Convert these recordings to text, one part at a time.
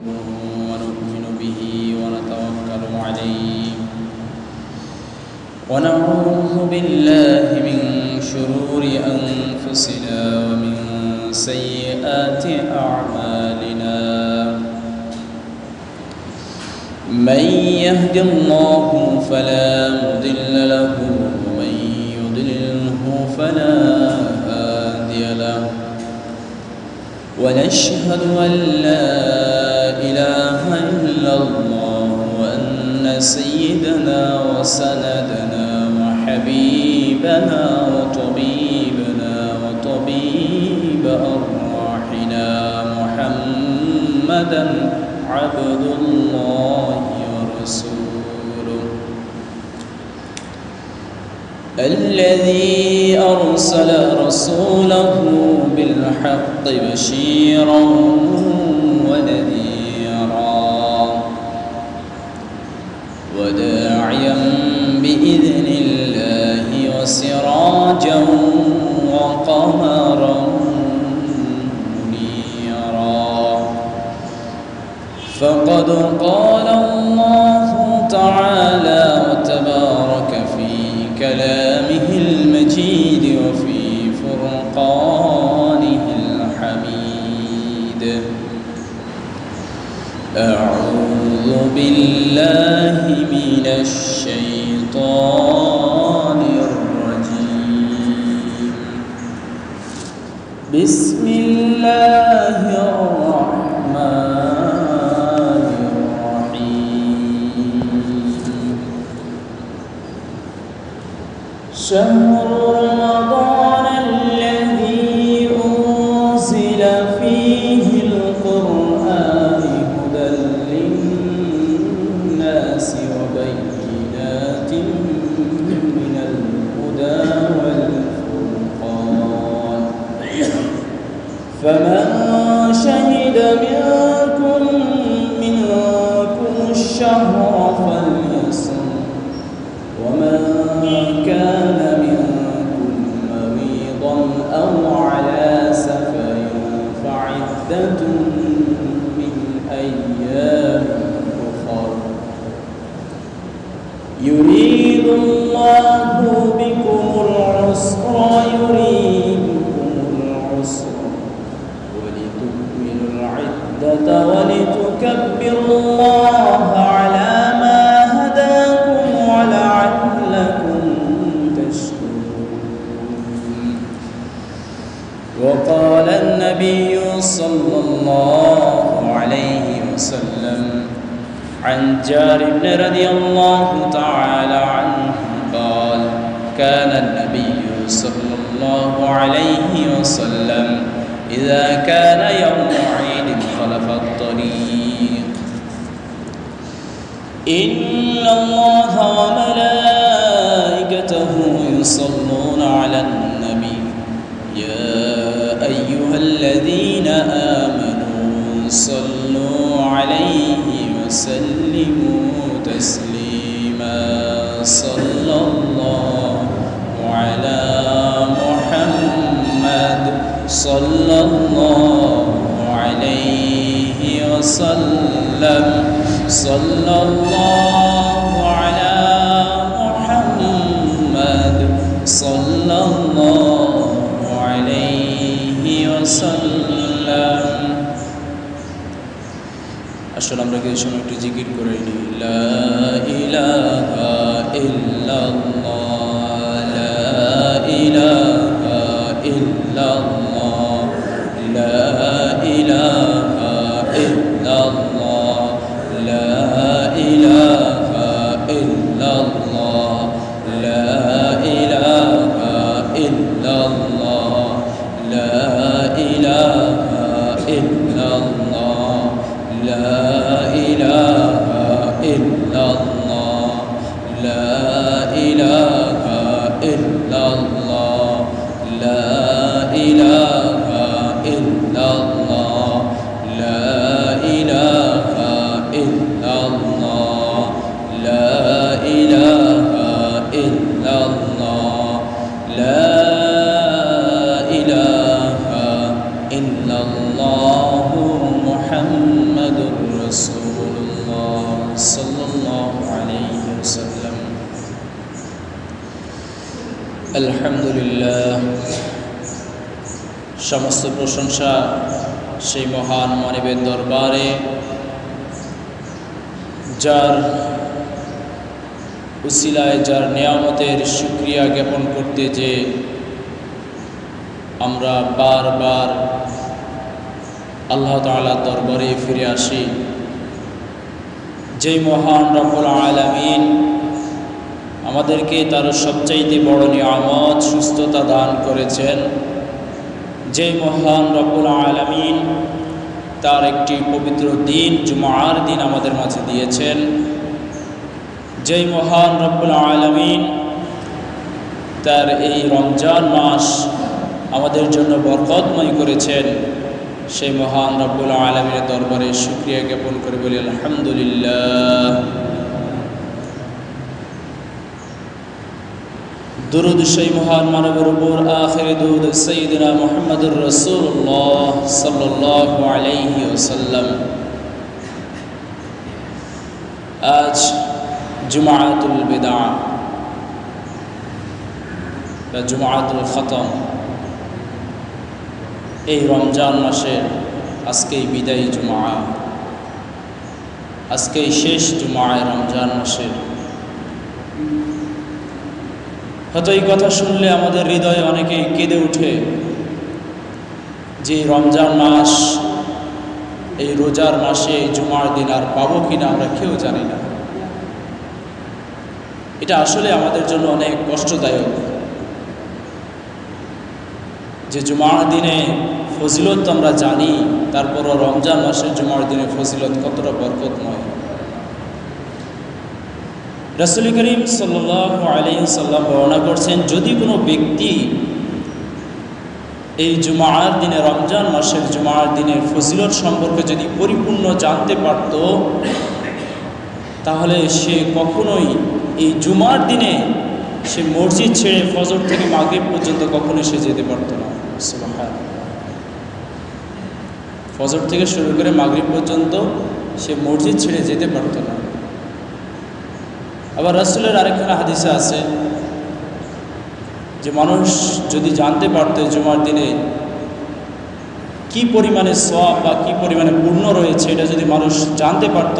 ونؤمن به ونتوكل عليه ونعوذ بالله من شرور أنفسنا ومن سيئات أعمالنا من يهد الله فلا مضل له ومن يضلله فلا هادي له ونشهد أن لا إله إلا الله وأن سيدنا وسندنا وحبيبنا وطبيبنا وطبيب أرواحنا محمدا عبد الله ورسوله الذي أرسل رسوله بالحق بشيرا ونذيرا وداعيا بإذن الله وسراجا وقمرا منيرا فقد قال الله تعالى وتبارك في كلامه المجيد وفي فرقانه الحميد أعوذ بالله من الشيطان الرجيم بسم الله الرحمن الرحيم شهر رمضان الذي أنزل فيه القرآن هدى للناس وبينات من الهدى والفرقان فمن شهد منكم الشهر فليصم ومن كان منكم مريضا أو على سفر فعدة من أيام أخر يريد الله بكم العسر ولتكملوا العدة ولتكبروا الله على ما هداكم ولعلكم تشكرون وقال النبي صلى الله عليه وسلم عن جابر بن رضي الله تعالى عنه قال كان النبي صلى الله عليه وسلم إذا كان يوم عيد خلف الطريق إن الله وملائكته يصلون على النبي يا أيها الذين آمنوا صلوا عليه وسلموا تسليما صلى الله على محمد صلى الله عليه وسلم صلى الله على محمد صلى الله عليه وسلم আসলে আমরা কিছু সময় একটু জিকির করে নিই লা ইলাহা ইল্লাল্লাহ লা ইলাহা ইল্লাল্লাহ লা ইলাহা ইল্লাল্লাহ লা ইলাহা ইল্লাল্লাহ লা ইলাহা ইল্লাল্লাহ লা ইলাহা ইল্লাল্লাহ লা ইলাহা ইল্লাল্লাহ লা ইলাহা ইল্লাল্লাহ লা ইলাহা ইল্লাল্লাহ লা ইলাহা ইল্লাল্লাহ লা ইলাহা ইল্লাল্লাহ লা ইলাহা ইল্লাল্লাহু মুহাম্মাদুর আলহামদুলিল্লাহ, সমস্ত প্রশংসা সেই মহান মানবের দরবারে, যার উসিলায়, যার নিয়ামতের শুকরিয়া জ্ঞাপন করতে যে আমরা বারবার আল্লাহ তাআলার দরবারে ফিরে আসি। যেই মহান রব্বুল আলামিন আমাদেরকে তার সবচাইতে বড় নিয়ামত সুস্থতা দান করেছেন, যেই মহান রব্বুল আলামিন তার একটি পবিত্র দিন জুমার দিন আমাদের মাঝে দিয়েছেন, যেই মহান রব্বুল আলামিন তার এই রমজান মাস আমাদের জন্য বরকতময় করেছেন, সেই মহান রব্বুল আলামিনের দরবারে শুকরিয়া জ্ঞাপন করে বলি আলহামদুলিল্লাহ। দুরূদ সেই মহান মানবের উপর, আখির দুরূদ সাইয়্যিদিনা মুহাম্মদুর রাসূলুল্লাহ সাল্লাল্লাহু আলাইহি ওয়াসাল্লাম। আজ জুমাতুল বিদা বা জুমাতুল খতম, এই রমজান মাসের আজকেই বিদায়ী জুমা, আজকেই শেষ জুমায় রমজান মাসের। হয়তো এই কথা শুনলে আমাদের হৃদয়ে অনেকেই কেঁদে উঠে যে রমজান মাস, এই রোজার মাসে এই জুমার দিন আর পাবো কিনা আমরা কেউ জানি না। এটা আসলে আমাদের জন্য অনেক কষ্টদায়ক যে জুমার দিনে ফজিলত তো আমরা জানি, তারপরও রমজান মাসের জুমার দিনে ফজিলত কতটা বরকতময়। রাসূল করিম সাল্লাল্লাহু আলাইহি ওয়াসাল্লাম বর্ণনা করছেন, যদি কোনো ব্যক্তি এই জুমার দিনে, রমজান মাসের জুমার দিনের ফজিলত সম্পর্কে যদি পরিপূর্ণ জানতে পারত, তাহলে সে কখনোই এই জুমার দিনে সে মসজিদ ছেড়ে ফজর থেকে মাগরিব পর্যন্ত কখনোই সে যেতে পারত না। সুবহানাল্লাহ, ফজর থেকে শুরু করে মাগরিব পর্যন্ত সে মসজিদ ছেড়ে যেতে পারত না। আবার রাসূলের আরেকখানা হাদিসে আছে যে মানুষ যদি জানতে পারত জুমার দিনে কি পরিমাণে সওয়াব বা কি পরিমাণে পুণ্য রয়েছে, এটা যদি মানুষ জানতে পারত,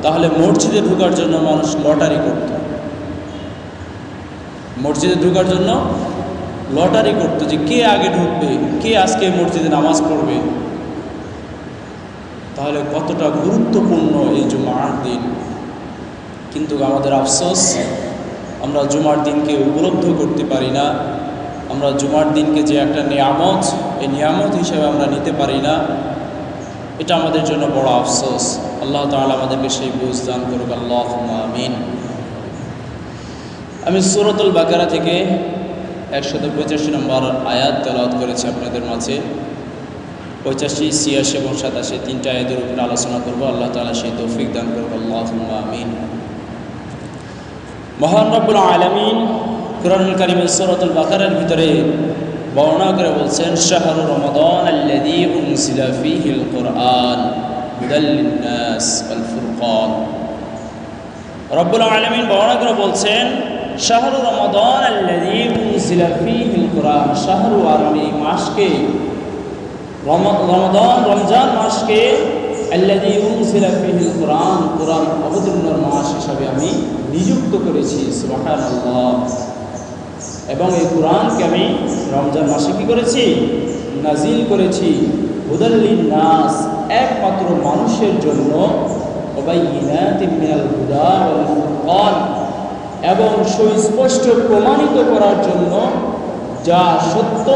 তাহলে মসজিদে ঢোকার জন্য মানুষ লটারি করত। মসজিদে ঢোকার জন্য লটারি করত যে কে আগে ঢুকবে, কে আজকে মসজিদে নামাজ পড়বে। তাহলে কতটা গুরুত্বপূর্ণ এই জুমার দিন। কিন্তু আমাদের আফসোস, আমরা জুমার দিনকে উপলব্ধ করতে পারি না। আমরা জুমার দিনকে যে একটা নিয়ামত, এই নিয়ামত হিসেবে আমরা নিতে পারি না। এটা আমাদের জন্য বড় আফসোস। আল্লাহ তাআলা আমাদেরকে সেই বুঝ দান করুক, আল্লাহুম্মা আমিন। আমি সূরাতুল বাকারা থেকে 185 নম্বর আয়াত তেলাওয়াত করেছি আপনাদের মাঝে। 85, 86 এবং 87 তিনটা আয়াতের উপর আলোচনা করব। আল্লাহ তাআলা সেই তৌফিক দান করুক, আল্লাহুম্মা আমিন। মহান রব্বুল আলামিন কুরআনুল কারীমের সূরাতুল বাকারার ভিতরে বর্ণনা করে বলছেন, শাহরু রমাদান আল্লাযী উনজিলা ফীহিল কুরআন হুদাল লিন-নাস ওয়াল ফুরকান। রব্বুল আলামিন বর্ণনা করে বলছেন, শাহরু রমাদান আল্লাযী উনজিলা ফীহিল কুরআন। শাহরু, আর আমি মাসকে, রমাদান রমজান মাসকে, আল্লাযী উনজিলা ফীহিল কুরআন, কুরআন অবতীর্ণের মাস হিসাবে আমি নিযুক্ত করেছি। সুবহানাল্লাহ। এবং এই কুরআনকে আমি রমজান মাসে কি করেছি? নাজিল করেছি। হুদাল লিন-নাস, একমাত্র মানুষের জন্য, ওয়া বাইয়িনাতিন মিনাল হুদা ওয়াল ফুরকান, এবং সুস্পষ্ট প্রমাণিত করার জন্য, যা সত্য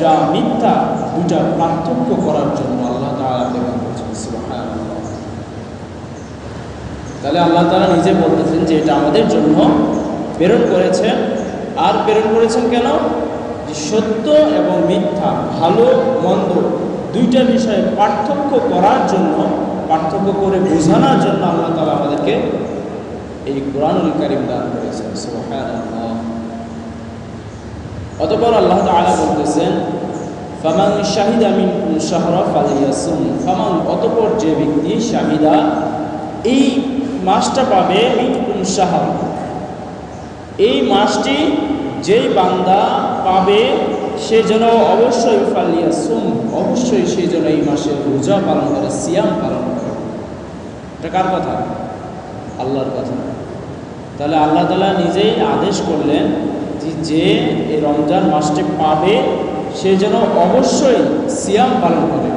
যা মিথ্যা দুটা পার্থক্য করার জন্য আল্লাহ তাআলা প্রেরণ করেছেন। সুবহানাল্লাহ। তাহলে আল্লাহ তাআলা নিজে বলতেছেন যে এটা আমাদের জন্য প্রেরণ করেছেন। আর প্রেরণ করেছেন কেন? যে সত্য এবং মিথ্যা, ভালো মন্দ দুইটা বিষয়ে পার্থক্য করার জন্য, পার্থক্য করে বোঝানোর জন্য আল্লাহ তাআলা আমাদেরকে এই কুরআনুল কারীম দান করেছেন। সুবহানাল্লাহ। অতঃপর আল্লাহ তাআলা বলতেছেন, ফামান শাহিদা মিনকুম শাহরা ফালিয়াসুম। ফামান, অতঃপর যে ব্যক্তি, শাহিদা এই মাসটা পাবে, মিনকুম শাহর এই মাসটি যেই বান্দা পাবে সে যেন অবশ্যই ফালিয়াসুম, অবশ্যই সে যেন এই মাসে রোজা পালন করে, সিয়াম পালন করে। এটা কার কথা? আল্লাহর কথা। তাহলে আল্লাহ তাআলা নিজেই আদেশ করলেন যে এই রমজান মাসটি পাবে সে যেন অবশ্যই সিয়াম পালন করে।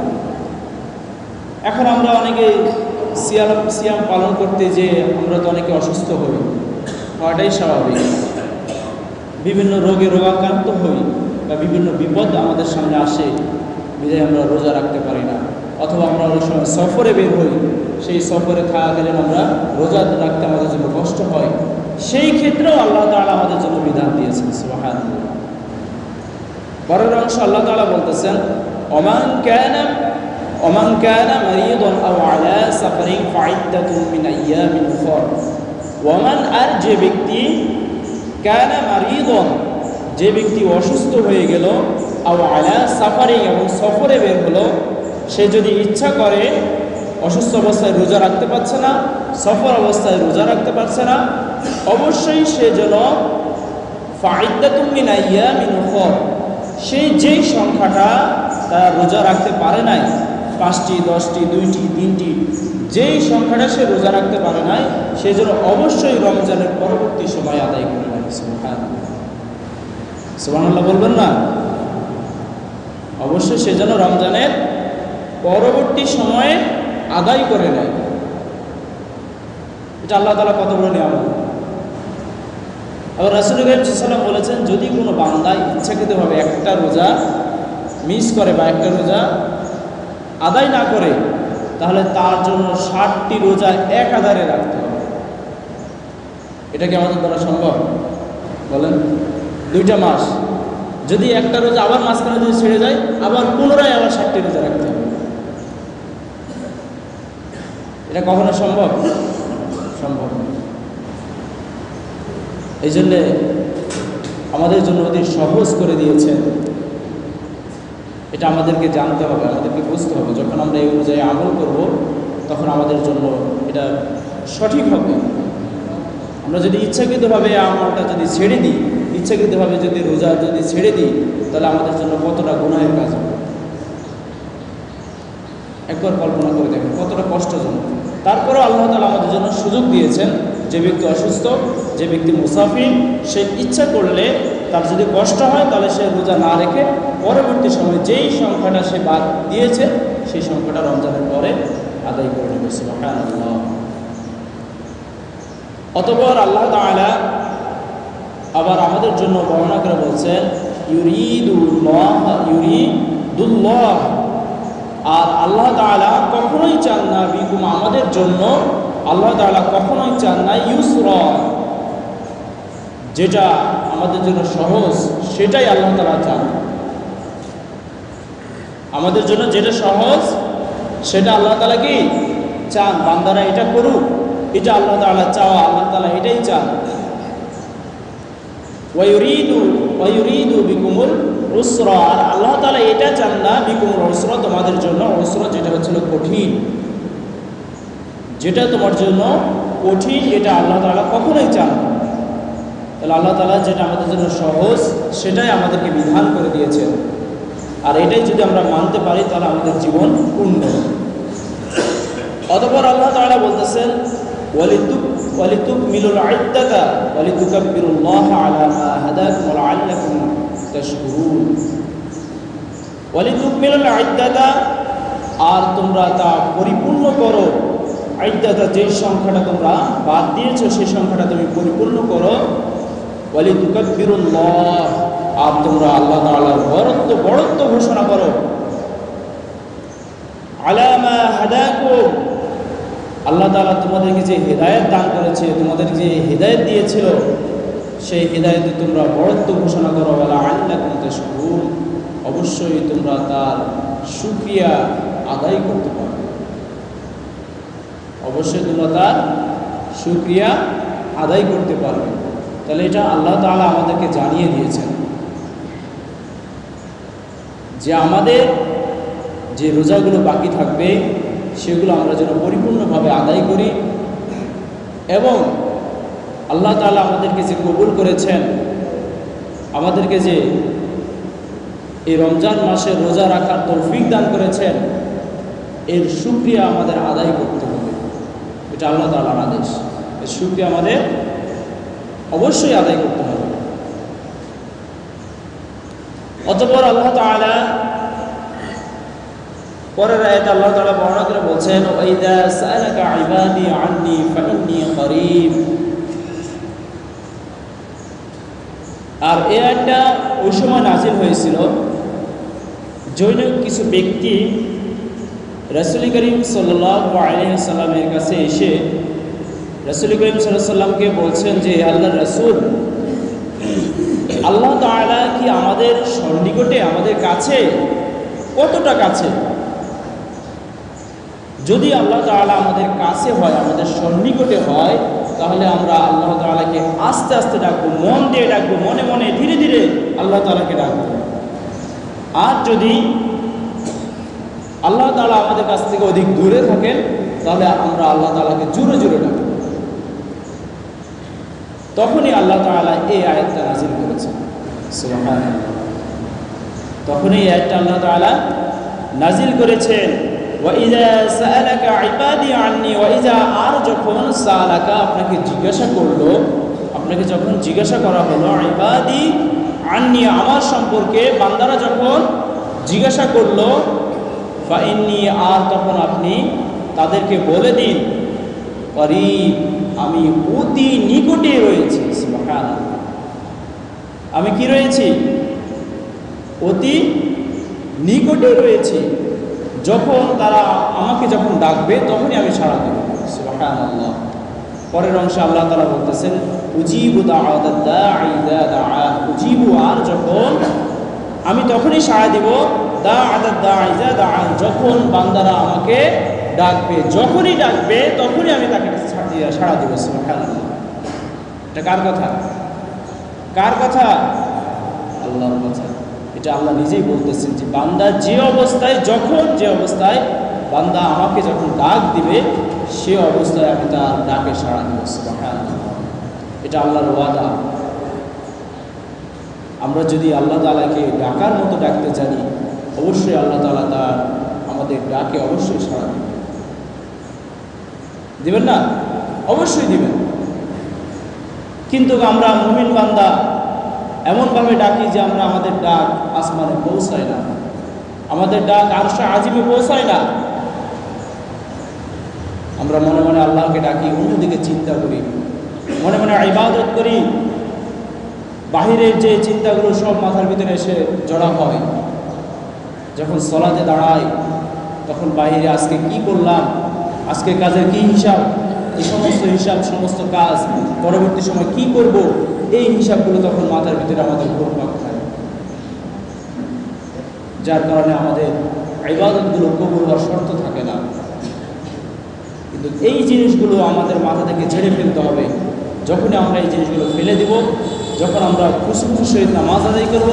এখন আমরা অনেকে সিয়াম পালন করতে যে আমরা তো অনেকে অসুস্থ হই, হওয়াটাই স্বাভাবিক। বিভিন্ন রোগে রোগাক্রান্ত হই বা বিভিন্ন বিপদ আমাদের সামনে আসে, বিধায় আমরা রোজা রাখতে পারি না। অথবা আমরা অনেক সময় সফরে বের হই, সেই সফরে থাকাকালীন আমরা রোজা রাখতে আমাদের জন্য কষ্ট হয়। সেই ক্ষেত্রেও আল্লাহ তাআলা আমাদের জন্য বিধান দিয়েছেন। সুবহানাল্লাহ। পরের অংশ আল্লাহ তাআলা বলতেছেন, ওমান কানা মারিদান আও আলা সাফারিন ফাইদ্দাতুন মিন আইয়ামিন উখর। ওমান, আর যে ব্যক্তি, কানা মারিদান, যে ব্যক্তি অসুস্থ হয়ে গেল, আও আলা সাফারিন, এবং সফরে বের হলো, সে যদি ইচ্ছা করে, অসুস্থ অবস্থায় রোজা রাখতে পারছে না, সফর অবস্থায় রোজা রাখতে পারছে না, অবশ্যই সে যেন ফাইদ্দাতুন মিন আইয়ামিন উখর, সেই যেই সংখ্যাটা তারা রোজা রাখতে পারে নাই, 5টি 10টি 2টি 3টি, যেই সংখ্যাটা সে রোজা রাখতে পারে নাই, সে যেন অবশ্যই রমজানের পরবর্তী সময় আদায় করে নেয়। সুবহানাল্লাহ, সুবহানাল্লাহ বলবেন না? অবশ্যই সে যেন রমজানের পরবর্তী সময়ে আদায় করে নেয়। এটা আল্লাহ তাআলা কত বড় নিয়ামত। আবার রাসূল সাল্লাল্লাহু আলাইহি ওয়াসাল্লাম বলেছেন, যদি কোনো বান্দা ইচ্ছাকৃতভাবে একটা রোজা মিস করে বা একটা রোজা আদায় না করে, তাহলে তার জন্য 60টি রোজা এক আধারে রাখতে হবে। এটা কি আমাদের দ্বারা সম্ভব? বলেন। 2টা মাস যদি একটা রোজা আবার মাঝখানে যদি ছেড়ে যায়, আবার পুনরায় আবার 60টি রোজা রাখতে হবে। এটা কখনো সম্ভব? সম্ভব। এই জন্যে আমাদের জন্য অতি সহজ করে দিয়েছেন। এটা আমাদেরকে জানতে হবে, আমাদেরকে বুঝতে হবে। যখন আমরা এই অনুযায়ী আমল করব, তখন আমাদের জন্য এটা সঠিক হবে। আমরা যদি ইচ্ছাকৃতভাবে আমলটা যদি ছেড়ে দিই, ইচ্ছাকৃতভাবে যদি রোজা যদি ছেড়ে দিই, তাহলে আমাদের জন্য কতটা গুনাহের কাজ হবে। একবার কল্পনা করে দেখেন কতটা কষ্টজনক। তারপরেও আল্লাহ তাআলা আমাদের জন্য সুযোগ দিয়েছেন, যে ব্যক্তি অসুস্থ, যে ব্যক্তি মুসাফির, সে ইচ্ছা করলে তার যদি কষ্ট হয়, তাহলে সে রোজা না রেখে পরবর্তী সময় যেই সংখ্যাটা সে বাদ দিয়েছে, সেই সংখ্যাটা রমজানের পরে আদায় করে নেবে। সুবহানাল্লাহ। অতঃপর আল্লাহ তাআলা আবার আমাদের জন্য বর্ণনা করে বলছেন, ইউরিদুল্লাহ, আর আল্লাহ তাআলা কখনোই চান না, বিকুম, আমাদের জন্য আল্লাহ তাআলা কখনোই চান না, ইউসরা, যেটা আমাদের জন্য সহজ সেটাই আল্লাহ তাআলা চান। আমাদের জন্য যেটা সহজ সেটা আল্লাহ তাআলা কি চান, বান্দারা এটা করুক, এটা আল্লাহ তাআলা চাওয়া, আল্লাহ তাআলা এটাই চান। ওয়ায়ুরিদু বিকুমুল উসরা, আর আল্লাহ তাআলা এটা চান না, বিকুমুল উসরা, তোমাদের জন্য উসরা, যেটা হচ্ছিল কঠিন, যেটা তোমার জন্য কঠিন, এটা আল্লাহ তাআলা কখনোই চান না। তাহলে আল্লাহ তাআলা যেটা আমাদের জন্য সহজ সেটাই আমাদেরকে বিধান করে দিয়েছেন, আর এটাই যদি আমরা মানতে পারি তাহলে আমাদের জীবন পূর্ণ। অতঃপর আল্লাহ তাআলা বলতেছেন, ওয়ালিতুকমিলুল ইদ্দাতা ওয়ালিতুকাব্বিরুল্লাহা আলা মা হাদাকুম ওয়া লাআল্লাকুম তাশকুরুন। ওয়ালিতুকমিলুল ইদ্দাতা, আর তোমরা তা পরিপূর্ণ করো, ইদ্দাতা, যে সংখ্যাটা তোমরা বাদ দিয়েছো সেই সংখ্যাটা তুমি পরিপূর্ণ করো। ওয়ালিতুকাব্বিরুল্লাহ, আর তোমরা আল্লাহ তাআলার বড়ত্ব ঘোষণা করো। আলা মা হাদাকুম, আল্লাহ তাআলা তোমাদেরকে যে হিদায়াত দান করেছে, তোমাদেরকে যে হিদায়াত দিয়েছিল, সেই হিদায়াতে তোমরা বড়ত্ব ঘোষণা করো। ওয়া লাআল্লাকুম তাশকুরুন, অবশ্যই তোমরা তার শুকরিয়া আদায় করতে পারবে। অবশ্যই তোমরা তার শুকরিয়া আদায় করতে পারবে। তাহলে এটা আল্লাহ তাআলা আমাদেরকে জানিয়ে দিয়েছেন যে আমাদের যে রোজাগুলো বাকি থাকবে সেগুলো আমরা যেন পরিপূর্ণভাবে আদায় করি, এবং আল্লাহ তাআলা আমাদেরকে যে কবুল করেছেন আমাদেরকে যে এই রমজান মাসে রোজা রাখার তৌফিক দান করেছেন, এর শুকরিয়া আমাদের আদায় করতে হবে। এটা আল্লাহ তাআলার আদেশ, এর শুকরিয়া আমাদের অবশ্যই আদায় করতে হবে। অতঃপর আল্লাহ তাআলা পরের আয়াতে আল্লাহ তাআলা বর্ণনা করে বলছেন, ওয়াইদা সাআলাকা ইবাদি আন্নী ফাইন্নী করিব। আর এই আয়াতটা ওই সময় নাযিল হয়েছিল জৈন কিছু ব্যক্তি রাসূল করিম সাল্লাল্লাহু আলাইহি ওয়াসাল্লামের কাছে এসে রাসূল করিম সাল্লাল্লাহু আলাইহি ওয়াসাল্লামকে বলছেন যে, আল্লাহর রাসূল, আল্লাহ তাআলা কি আমাদের সন্নিকটে, আমাদের কাছে, কতটা কাছে? যদি আল্লাহ তাআলা আমাদের কাছে হয়, আমাদের সন্নিকটে হয়, তাহলে আমরা আল্লাহ তাআলাকে আস্তে আস্তে ডাকবো, মন দিয়ে ডাকবো, মনে মনে ধীরে ধীরে আল্লাহ তাআলাকে ডাকবো। আর যদি আল্লাহ তাআলা আমাদের কাছ থেকে অধিক দূরে থাকেন, তাহলে আমরা আল্লাহ তাআলাকে জোরে জোরে ডাকবো। তখনই আল্লাহ তাআলা এই আয়াতটা নাযিল করেছেন। সুবহানাল্লাহ। তখনই এই আয়াতটা আল্লাহ তাআলা নাযিল করেছেন, ওয়াইযা সাআলাকা ইবাদি আন্নী, ওয়াইযা, আর যখন সাআলাকা, আপনাকে জিজ্ঞাসা করলো, আপনাকে যখন জিজ্ঞাসা করা হলো, ইবাদি আন্নী, আমার সম্পর্কে বান্দারা যখন জিজ্ঞাসা করলো, ফাইন্নী, আর তখন আপনি তাদেরকে বলে দিন, করিব, আমি অতি নিকটে রয়েছি। সুবহানাল্লাহ। আমি কি রয়েছি? অতি নিকটে রয়েছি। যখন তারা আমাকে যখন ডাকবে, তখনই আমি সাড়া দেব। সুবহানাল্লাহ। পরের অংশে আল্লাহ তাআলা বলতেছেন, উজিবু দাওয়াতাদ দাঈ ইযা দাআন, উজিবু, আর যখন আমি তখনই সাড়া দিব, দাওয়াতাদ দাঈ ইযা দাআন, যখন বান্দারা আমাকে ডাকবে, যখনই ডাকবে তখনই আমি তাকে সাড়া দিব। সুবহানাল্লাহ। এটা কার কথা? কার কথা? আল্লাহর কথা। এটা আল্লাহ নিজেই বলতেছেন যে বান্দা যে অবস্থায়, যখন যে অবস্থায় বান্দা আমাকে যখন ডাক দিবে, সে অবস্থায় আমি তার ডাকে সাড়া দিব। সুবহানাল্লাহ। এটা আল্লাহর ওয়াদা। আমরা যদি আল্লাহ তাআলাকে ডাকার মতো ডাকতে জানি, অবশ্যই আল্লাহ তাআলা তার আমাদের ডাকে অবশ্যই সাড়া দিবেন না? অবশ্যই দিবেন। কিন্তু আমরা মুমিন বান্দা এমনভাবে ডাকি যে আমরা, আমাদের ডাক আসমানে পৌঁছায় না, আমাদের ডাক আরশে আজিমে পৌঁছায় না। আমরা মনে মনে আল্লাহকে ডাকি, অন্যদিকে চিন্তা করি, মনে মনে ইবাদত করি, বাহিরের যে চিন্তাগুলো সব মাথার ভিতরে এসে জড়া হয়। যখন সালাতে দাঁড়াই, তখন বাহিরে আজকে কি করলাম, আজকে কাজের কি হিসাব, এই সমস্ত হিসাব, সমস্ত কাজ, পরবর্তী সময় কি করব, এই হিসাবগুলো তখন মাথার ভিতরে আমাদের ঘুরপাক খায়, যার কারণে আমাদের ইবাদতগুলো কবুল হওয়ার শর্ত থাকে না। কিন্তু এই জিনিসগুলো আমাদের মাথা থেকে ঝেড়ে ফেলতে হবে। যখনই আমরা এই জিনিসগুলো ফেলে দেব, যখন আমরা খুশি সহিত নামাজ আদায় করব,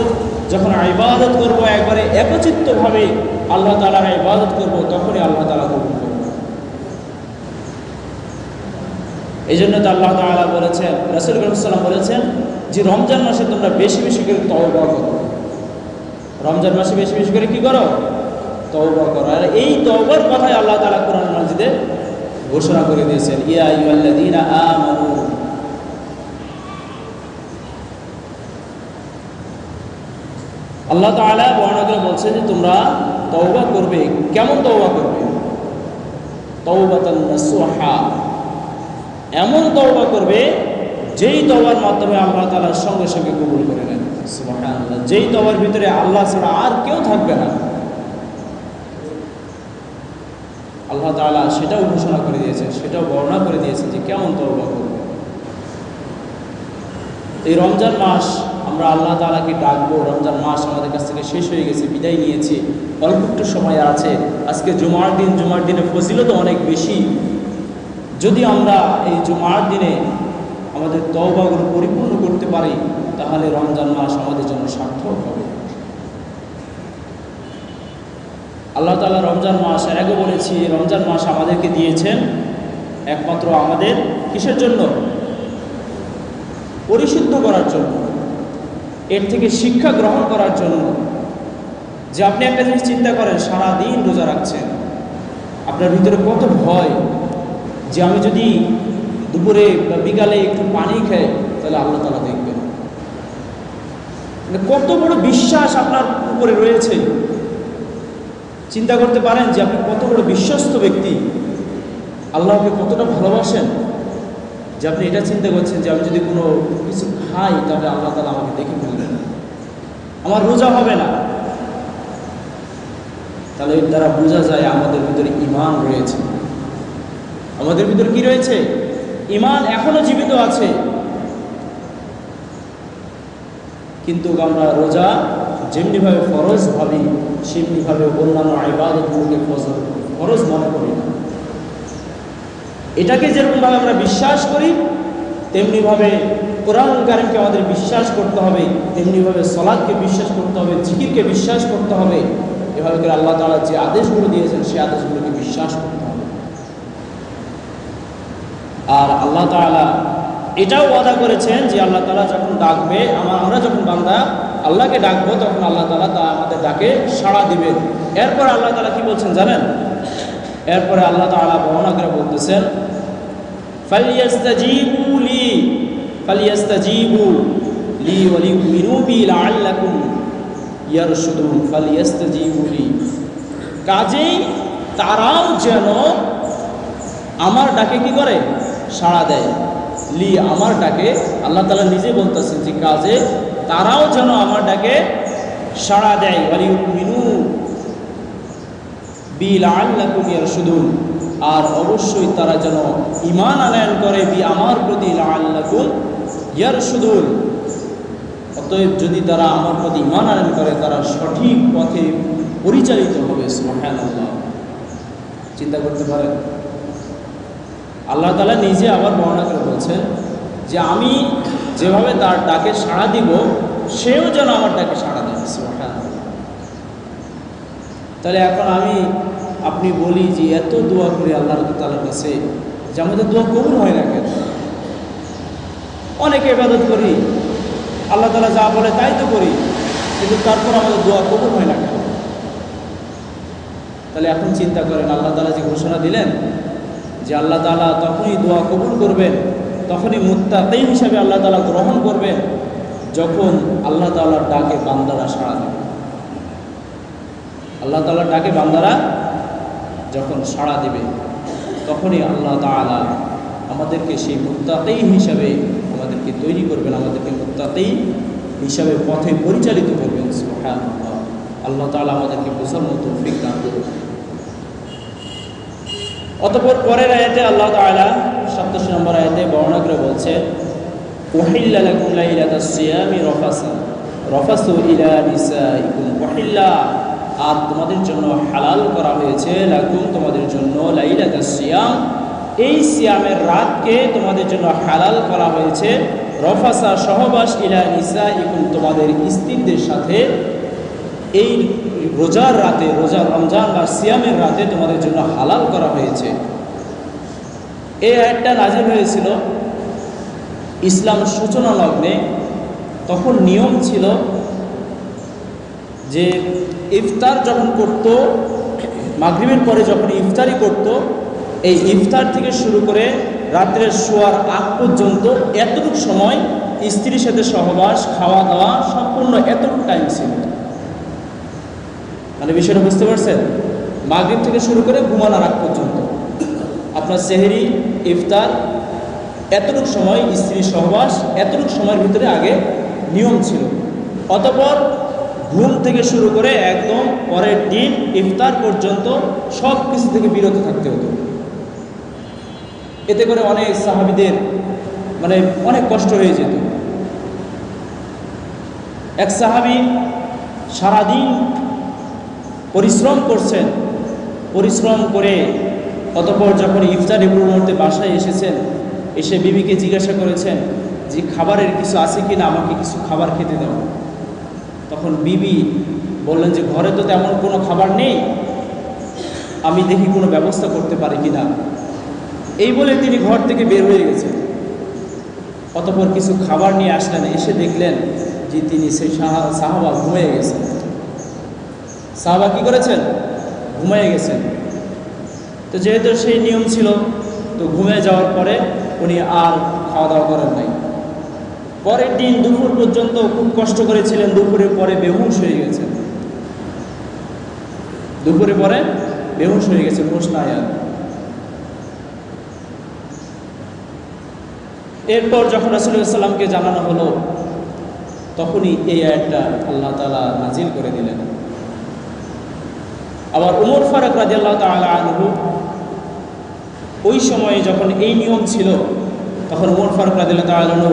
যখন ইবাদত করব, একবারে একচিত্তভাবে আল্লাহ তাআলার ইবাদত করব, তখনই আল্লাহ তাআলা কবুল করবেন। এই জন্য তো আল্লাহ তাআলা বলেছেন, রাসূল সাল্লাল্লাহু আলাইহি ওয়াসাল্লাম বলেছেন যে রমজান মাসে তোমরা বেশি বেশি করে তওবা করো। রমজান মাসে বেশি বেশি করে কি করো? তওবা করো। আর এই তওবার কথাই আল্লাহ তাআলা কোরআন মাজিদে ঘোষণা করে দিয়েছেন, ইয়া আইয়ুহাল্লাযীনা আমানু। আল্লাহ তাআলা বর্ণনা করে বলছেন যে তোমরা তওবা করবে। কেমন তওবা করবে? তাওবাতান নাসুহা, এমন তওবা করবে যেই তওবার মাধ্যমে আল্লাহ তাআলার সঙ্গে সঙ্গে কবুল করে নেন। সুবহানাল্লাহ। যেই তওবার ভিতরে আল্লাহ ছাড়া আর কেউ থাকবে না, আল্লাহ তাআলা সেটাও ঘোষণা করে দিয়েছেন, সেটাও বর্ণনা করে দিয়েছেন যে কেমন তওবা করবে। এই রমজান মাস আমরা আল্লাহ তাআলাকে ডাকবো। রমজান মাস আমাদের কাছ থেকে শেষ হয়ে গেছে, বিদায় নিয়েছি, অল্প একটু সময় আছে। আজকে জুমার দিন, জুমার দিনে ফজিলত অনেক বেশি। যদি আমরা এই জুমার দিনে আমাদের তওবাগুলো পরিপূর্ণ করতে পারি, তাহলে রমজান মাস আমাদের জন্য সার্থক হবে। আল্লাহ তাআলা রমজান মাস, এর আগে বলেছি, রমজান মাস আমাদেরকে দিয়েছেন একমাত্র আমাদের কিসের জন্য? পরিশুদ্ধ করার জন্য। এর থেকে শিক্ষা গ্রহণ করার জন্য। যে আপনি একটা জিনিস চিন্তা করেন, সারাদিন রোজা রাখছেন, আপনার ভিতরে কত ভয় যে আমি যদি দুপুরে বা বিকালে একটু পানি খাই তাহলে আল্লাহ তাআলা দেখবেন। কত বড় বিশ্বাস আপনার উপরে রয়েছে, চিন্তা করতে পারেন যে আপনি কত বড় বিশ্বস্ত ব্যক্তি, আল্লাহকে কতটা ভালোবাসেন, যে আপনি এটা চিন্তা করছেন যে আমি যদি কোনো কিছু খাই তাহলে আল্লাহ তাআলা আমাকে দেখে ফেলবেন, আমার রোজা হবে না। তাহলে এর দ্বারা বোঝা যায় আমাদের ভিতরে ঈমান রয়েছে। আমাদের ভিতরে কি রয়েছে? ঈমান এখনো জীবিত আছে। কিন্তু আমরা রোজা যেমনিভাবে ফরজ ভাবি, সেমনিভাবে অন্যান্য ইবাদতগুলোকে ফরজ মনে করি না। এটাকে যেরকমভাবে আমরা বিশ্বাস করি, তেমনিভাবে কোরআনুল কারীমকে আমাদের বিশ্বাস করতে হবে, তেমনিভাবে সালাতকে বিশ্বাস করতে হবে, জিকিরকে বিশ্বাস করতে হবে। এভাবে করে আল্লাহ তাআলা যে আদেশগুলো দিয়েছেন সেই আদেশগুলোকে বিশ্বাস করতে হবে। আর আল্লাহ তাআলা এটাও ওয়াদা করেছেন যে আল্লাহ তাআলা যখন ডাকবে, আমরা যখন বান্দা আল্লাহকে ডাকবো, তখন আল্লাহ তাআলা আমাদের ডাকে সাড়া দিবেন। এরপর আল্লাহ তাআলা কি বলছেন জানেন? এরপরে আল্লাহ তাআলা বর্ণনা করে বলতেছেন, ফালইস্তাজিবু লি ওয়া লিউমিনু বি লাআল্লাকুম ইয়ারশুদুন। ফালইস্তাজিবু লি, কাজেই তারাও যেন আমার ডাকে কি করে? সাড়া দেয়। লি, আমার ডাকে, আল্লাহ তাআলা নিজে বলতেছেন যে কাজে তারাও যেন আমার ডাকে সাড়া দেয়। ওয়া লিউমিনু বি লাআল্লাকুম ইয়ারশুদুন, আর অবশ্যই তারা যেন ঈমান আনয়ন করে বি, আমার প্রতি, লাআল্লাকুম ইয়ারশুদুন। অতএব যদি তারা আমার প্রতি ঈমান আনয়ন করে, তারা সঠিক পথে পরিচালিত হবে। সুবহানাল্লাহ, চিন্তা করতে পারেন। আল্লাহ তাআলা নিজে আবার বর্ণনা করে বলছেন যে আমি যেভাবে তার ডাকে সাড়া দিব, সেও যেন আমার ডাকে সাড়া দেয়। সুবহানাল্লাহ। তাহলে এখন আপনি বলি যে এত দোয়া করি আল্লাহ তাআলার কাছে, যে আমাদের দোয়া কবুল হয় না কেন? অনেকে ইবাদত করি, আল্লাহ তাআলা যা বলে তাই তো করি, কিন্তু তারপর আমাদের দোয়া কবুল হয় না কেন? তাহলে এখন চিন্তা করেন, আল্লাহ তাআলা যে ঘোষণা দিলেন যে আল্লাহ তাআলা তখনই দোয়া কবুল করবেন, তখনই মুত্তাকী হিসাবে আল্লাহ তাআলা গ্রহণ করবেন, যখন আল্লাহ তাআলার ডাকে বান্দারা সাড়া দেবে। আল্লাহ তাআলার ডাকে বান্দারা যখন সাড়া দেবে, তখনই আল্লাহ তাআলা আমাদেরকে সেই মুত্তাকী হিসাবে আমাদেরকে তৈরি করবেন, আমাদেরকে মুত্তাকী হিসাবে পথে পরিচালিত করবেন। সুবহানাল্লাহ। আল্লাহ তাআলা আমাদেরকে বোঝার মতো তৌফিক দান করুন। অতঃপর পরের আয়াতে আল্লাহ তাআলা 87 নম্বর আয়াতে বর্ণনা করে বলছেন, উহিল্লা লাকুম লাইলাতাস সিয়ামি রাফাসু ইলা নিসাইকুম। উহিল্লা, আর তোমাদের জন্য হালাল করা হয়েছে, লাকুম, তোমাদের জন্য, লাইলাতাস সিয়াম, এই সিয়ামের রাতকে তোমাদের জন্য হালাল করা হয়েছে, রফাসা, সহবাস, ইলা নিসাইকুম, তোমাদের স্ত্রীদের সাথে। এই রোজার রাতে, রোজা রমজান বা সিয়ামের রাতে তোমাদের জন্য হালাল করা হয়েছে। এই আয়াতটা নাযিল হয়েছিল ইসলাম সূচনা লগ্নে। তখন নিয়ম ছিল যে ইফতার যখন করত, মাগরিবের পরে যখন ইফতারি করত, এই ইফতার থেকে শুরু করে রাত্রে শোয়ার আগ পর্যন্ত এতটুকু সময় স্ত্রীর সাথে সহবাস, খাওয়া দাওয়া, সম্পূর্ণ এতটুকু টাইম ছিল। মানে বিষয়টা বুঝতে পারছেন? মাগরিব থেকে শুরু করে ঘুমানোর আগ পর্যন্ত আপনার সেহরি, ইফতার, এতটুকু সময় স্ত্রী সহবাস, এতটুকু সময়ের ভিতরে আগে নিয়ম ছিল। অতঃপর ঘুম থেকে শুরু করে একদম পরের দিন ইফতার পর্যন্ত সব কিছু থেকে বিরত থাকতে হতো। এতে করে অনেক সাহাবীদের অনেক কষ্ট হয়ে যেত। এক সাহাবী সারাদিন পরিশ্রম করছেন, পরিশ্রম করে অতঃপর যখন ইফতারের মুহূর্তে বাসায় এসেছেন, এসে বিবিকে জিজ্ঞাসা করেছেন যে খাবারের কিছু আছে কিনা, আমাকে কিছু খাবার খেতে দাও। তখন বিবি বললেন যে ঘরে তো তেমন কোনো খাবার নেই, আমি দেখি কোনো ব্যবস্থা করতে পারি কিনা। এই বলে তিনি ঘর থেকে বের হয়ে গেছেন। অতঃপর কিছু খাবার নিয়ে আসলেন, এসে দেখলেন যে তিনি সেই সাহাবা ঘুমিয়ে গেছেন। সাহাবা কি করেছেন? ঘুমিয়ে গেছেন। তো যেহেতু সেই নিয়ম ছিল, তো ঘুমিয়ে যাওয়ার পরে উনি আর খাওয়া দাওয়া করেন নাই। পরের দিন দুপুর পর্যন্ত খুব কষ্ট করেছিলেন, দুপুরের পরে বেহুশ হয়ে গেছেন। দুপুরে পরে বেহুশ হয়ে গেছে, হোশ নাই আর। এরপর যখন রাসূলুল্লাহ সাল্লামকে জানানো হলো, তখনই এই আয়াতটা আল্লাহ তাআলা নাজিল করে দিলেন। আবার উমর ফারুক রাদিয়াল্লাহু তাআলা আনহু, ওই সময়ে যখন এই নিয়ম ছিল, তখন উমর ফারুক রাদিয়াল্লাহু তাআলা আনহু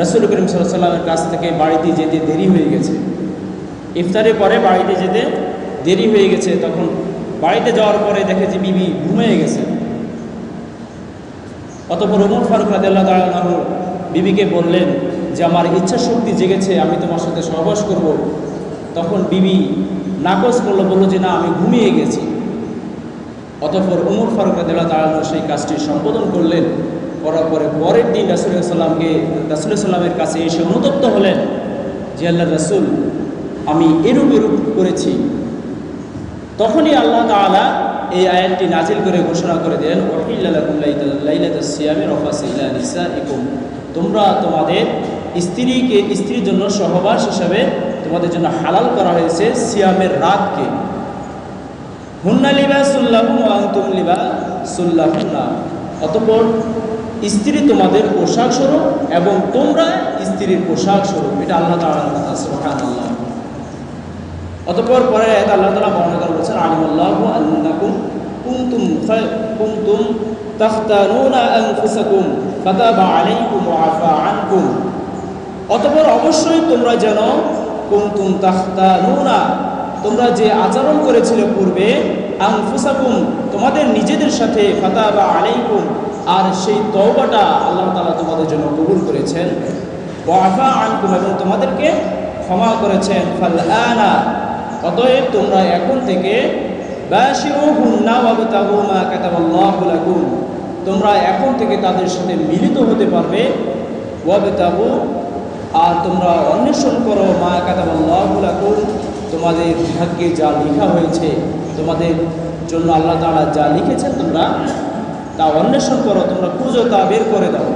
রাসূল করিম সাল্লাল্লাহু আলাইহি ওয়াসাল্লামের কাছ থেকে বাড়িতে যেতে দেরি হয়ে গেছে। ইফতারের পরে বাড়িতে যেতে দেরি হয়ে গেছে। তখন বাড়িতে যাওয়ার পরে দেখে যে বিবি ঘুমিয়ে গেছে। অতঃপর উমর ফারুক রাদিয়াল্লাহু তাআলা আনহু বিবিকে বললেন যে আমার ইচ্ছা শক্তি জেগেছে, আমি তোমার সাথে সহবাস করব। তখন বিবি নাকচ করলো, বলল যে না, আমি ঘুমিয়ে গেছি। অতঃপর উমর ফারুক রাদিয়াল্লাহু তাআলা আনহু সেই কাজটি সম্পাদন করলেন। করার পরে পরের দিন রাসূলুল্লাহ সাল্লামের কাছে এসে অনুতপ্ত হলেন যে আল্লাহর রাসূল, আমি এরূপ করেছি। তখনই আল্লাহ তাআলা এই আয়াতটি নাজিল করে ঘোষণা করে দিলেন, ওয়াহিল্লা লাকুম লাইলাতাস সিয়ামি রাফাসু ইলা নিসাইকুম, তোমরা তোমাদের স্ত্রীর জন্য সহবাস হিসাবে তোমাদের জন্য হালাল করা হয়েছে সিয়ামের রাতকে। হুন্না লিবাসুল লাকুম ওয়া আনতুম লিবাসুল লাহুন্না, অতঃপর স্ত্রী তোমাদের পোশাক স্বরূপ এবং তোমরা স্ত্রীর পোশাক স্বরূপ। এটা আল্লাহ তাআলার কথা, সুবহানাল্লাহ। অতঃপর পরে আল্লাহ তাআলা বর্ণনা করে বলেছেন, আলিমাল্লাহু আন্নাকুম কুনতুম তাখতানুনা আনফুসাকুম ফাতাবা আলাইকুম ওয়া আফা আনকুম, অতঃপর অবশ্যই তোমরা যেন কুনতুম তাখতানুনা, তোমরা যে আচরণ করেছিলে পূর্বে, আনফুসাকুম, তোমাদের নিজেদের সাথে, ফাতাবা আলাইকুম, আর সেই তওবাটা আল্লাহ তাআলা তোমাদের জন্য কবুল করেছেন, ওয়া আফা আনকুম, এবং তোমাদেরকে ক্ষমা করেছেন। ফালআনা, অতএব তোমরা এখন থেকে বাশিরুহুন্না ওয়াবতাগু মা কাতাবাল্লাহু লাকুম, তোমরা এখন থেকে তাদের সাথে মিলিত হতে পারবে। ওয়াবতাগু, আর তোমরা অন্বেষণ করো, মা কাতাবাল্লাহু লাকুম, তোমাদের ভাগ্যে যা লেখা হয়েছে, তোমাদের জন্য আল্লাহ তাআলা যা লিখেছেন তোমরা তা অন্বেষণ করো, তোমরা খুঁজো, তা বের করে দাও।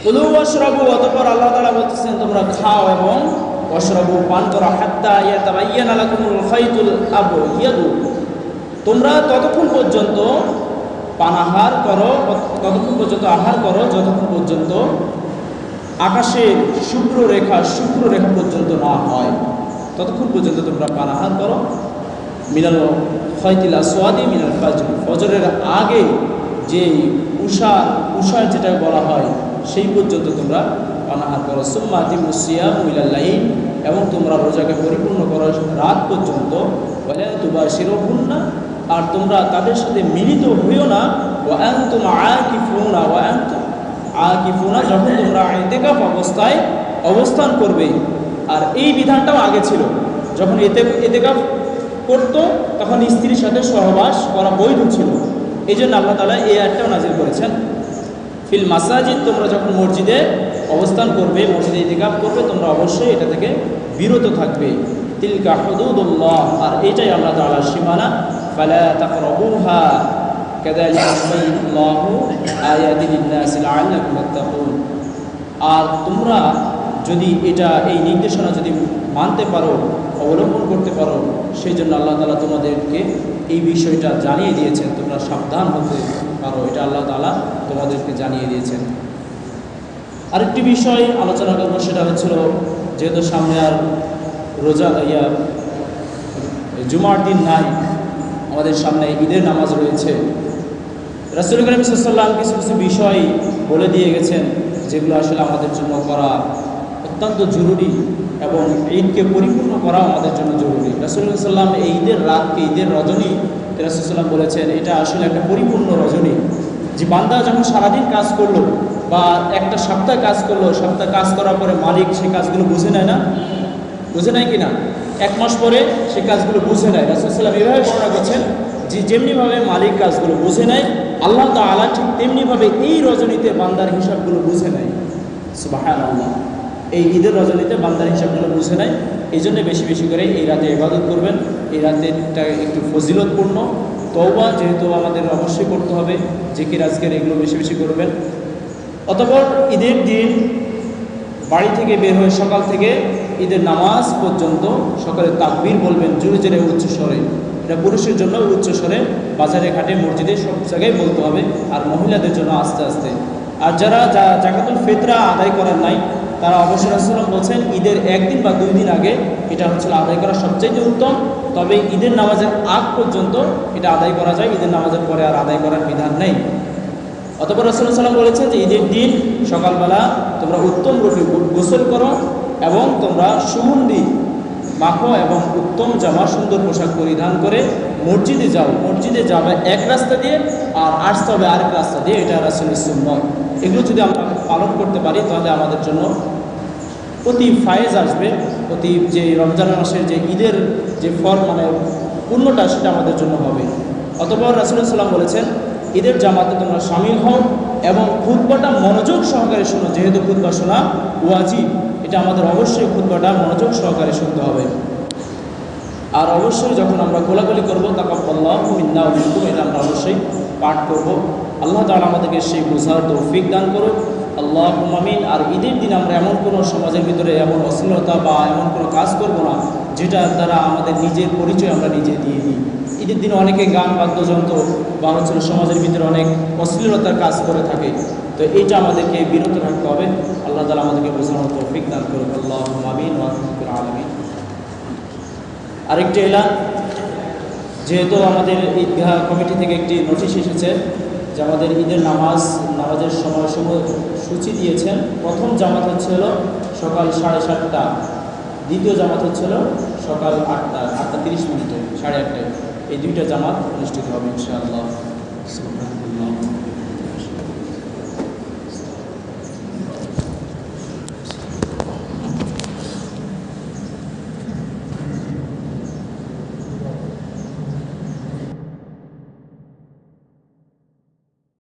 কুলু ওয়াশরাবু, অতঃপর আল্লাহ তাআলা বলতেছেন তোমরা খাও এবং ওয়াশরাবু, পান করো, হাত্তা ইয়াতাবায়্যানা লাকুমুল খাইতুল আবইয়াদু, তোমরা ততক্ষণ পর্যন্ত পানাহার করো, ততক্ষণ পর্যন্ত আহার করো যতক্ষণ পর্যন্ত আকাশের শুভ্র রেখা পর্যন্ত না হয়, ততক্ষণ পর্যন্ত তোমরা পানাহার করো। মিনাল খাইতিল আসওয়াদি মিনাল ফাজর, ফজরের আগে যে উষার যেটা বলা হয় সেই পর্যন্ত তোমরা পানাহার করো। সুম্মা আতিমুস সিয়াম ইলাল লাইল, এবং তোমরা রোজাকে পরিপূর্ণ করো রাত পর্যন্ত। ওয়ালা তুবাশিরুহুন্না, আর তোমরা তাদের সাথে মিলিত হইও না। ওয়া আনতুম আকিফুনা, যখন তোমরা ইতিকাফ অবস্থায় অবস্থান করবে। আর এই বিধানটাও আগে ছিল, যখন ইতিকাফ করতো তখন স্ত্রীর সাথে সহবাস করা বৈধ ছিল। এই জন্য আল্লাহ তাআলা এই আয়াতটাও নাজিল করেছেন, ফিল মাসাজিদ, তোমরা যখন মসজিদে অবস্থান করবে, মসজিদে ইতিকাফ করবে, তোমরা অবশ্যই এটা থেকে বিরত থাকবে। তিলকা হুদুদুল্লাহ, আর এটাই আল্লাহ তাআলার সীমানা। ফালা তাকরাবুহা কাযালিকা ইউবাইয়িনুল্লাহু আয়াতিহি লিন-নাসি লাআল্লাকুম তাত্তাকুন, আর তোমরা যদি এই নির্দেশনা যদি মানতে পারো, অবলম্বন করতে পারো, সেই জন্য আল্লাহ তাআলা তোমাদেরকে এই বিষয়টা জানিয়ে দিয়েছেন, তোমরা সাবধান হতে পারো, এটা আল্লাহ তাআলা তোমাদেরকে জানিয়ে দিয়েছেন। আরেকটি বিষয় আলোচনা করব, সেটা হচ্ছিল, যেহেতু সামনে আর জুমার দিন নাই, আমাদের সামনে ঈদের নামাজ রয়েছে। রাসূল করিম সাল্লাল্লাহু আলাইহি ওয়াসাল্লাম কিছু কিছু বিষয় বলে দিয়ে গেছেন, যেগুলো আসলে আমাদের জন্য করা অত্যন্ত জরুরি, এবং ঈদকে পরিপূর্ণ করা আমাদের জন্য জরুরি। রাসূল সাল্লাল্লাহু আলাইহি ওয়াসাল্লাম এই ঈদের রাতকে, ঈদের রজনী, রাসূল সাল্লাল্লাহু আলাইহি ওয়াসাল্লাম বলেছেন এটা আসলে একটা পরিপূর্ণ রজনী। যে বান্দা যখন সারাদিন কাজ করলো বা একটা সপ্তাহ কাজ করলো, সপ্তাহ কাজ করার পরে মালিক সেই কাজগুলো বুঝে নেয় না, বুঝে নেয় কিনা, এক মাস পরে সেই কাজগুলো বুঝে নেয়। রাসূল সাল্লাল্লাহু আলাইহি ওয়াসাল্লাম এভাবে বর্ণনা করছেন যে যেমনিভাবে মালিক কাজগুলো বুঝে নেয়, আল্লাহ তাআলা ঠিক তেমনিভাবে এই রজনীতে বান্দার হিসাবগুলো বুঝে নেয়। সুবহানাল্লাহ, এই ঈদের রজনীতে বান্দার হিসাবগুলো বুঝে নেয়। এই জন্য বেশি বেশি করে এই রাতে ইবাদত করবেন। এই রাতেরটা একটু ফজিলতপূর্ণ। তওবা যেহেতু আমাদের অবশ্যই করতে হবে, জিকির আজকের এগুলো বেশি বেশি করবেন। অতঃপর ঈদের দিন বাড়ি থেকে বের হয়ে সকাল থেকে ঈদের নামাজ পর্যন্ত সকালে তাকবীর বলবেন জোরে জোরে উচ্চ স্বরে। এটা পুরুষের জন্য উচ্চ স্বরে, বাজারে ঘাটে মসজিদে সব জায়গায় বলতে হবে, আর মহিলাদের জন্য আস্তে আস্তে। আর যারা জাকাতুল ফিতরা আদায় করার নাই, তারা অবশ্যই রাসূলুল্লাহ বলছেন ঈদের একদিন বা 2 দিন আগে এটা হচ্ছে আদায় করা সবচেয়ে উত্তম। তবে ঈদের নামাজের আগ পর্যন্ত এটা আদায় করা যায়, ঈদের নামাজের পরে আর আদায় করার বিধান নেই। অতঃপর রাসূলুল্লাহ সাল্লাল্লাহু আলাইহি ওয়াসাল্লাম বলেছেন যে ঈদের দিন সকালবেলা তোমরা উত্তম রূপে গোসল করো এবং তোমরা সুগন্ধি মাখো এবং উত্তম জামা সুন্দর পোশাক পরিধান করে মসজিদে যাও। মসজিদে যাবে এক রাস্তা দিয়ে আর আসতে হবে আরেক রাস্তা দিয়ে, এটা রাসূলের সুন্নাত। এগুলো যদি আমরা পালন করতে পারি তাহলে আমাদের জন্য অতি ফায়েজ আসবে, অতি যে রমজান মাসের যে ঈদের যে ফল মানে পূর্ণটা সেটা আমাদের জন্য হবে। অতঃপর রাসূলুল্লাহ সাল্লাল্লাহু আলাইহি ওয়াসাল্লাম বলেছেন ঈদের জামাতে তোমরা শামিল হও এবং খুতবাটা মনোযোগ সহকারে শোনো। যেহেতু খুতবা শোনা ওয়াজিব, এটা আমাদের অবশ্যই খুতবাটা মনোযোগ সহকারে শুনতে হবে। আর অবশ্যই যখন আমরা কোলাকুলি করবো তাকাব্বালাহু মিন্না ওয়া মিনকুম, এটা আমরা অবশ্যই পাঠ করব। আল্লাহ তাআলা আমাদেরকে সেই বোঝার তৌফিক দান করুক, আল্লাহুম্মা আমিন। আর ঈদের দিন আমরা এমন কোনো সমাজের ভিতরে এমন অশ্লীলতা বা এমন কোনো কাজ করব না যেটার দ্বারা আমাদের নিজের পরিচয় আমরা নিজে দিয়ে দিই। ঈদের দিনে অনেকে গান বাদ্যযন্ত্র বা হচ্ছে সমাজের ভিতরে অনেক অশ্লীলতার কাজ করে থাকে, তো এইটা আমাদেরকে বিরত রাখতে হবে। আল্লাহ তাআলা আমাদেরকে বোঝানোর তৌফিক দান করুক, আল্লাহুম্মা আমিন ওয়া রাব্বিল আলামিন। আরেকটি এলান, যেহেতু আমাদের ঈদগাহ কমিটি থেকে একটি নোটিশ এসেছে যে আমাদের ঈদের নামাজের সূচি দিয়েছেন। প্রথম জামাত হচ্ছিল সকাল 7:30টা, দ্বিতীয় জামাত হচ্ছিল সকাল 8টা 30 মিনিটে, 8:30টায়। এই দুইটা জামাত অনুষ্ঠিত হবে ইনশাআল্লাহ।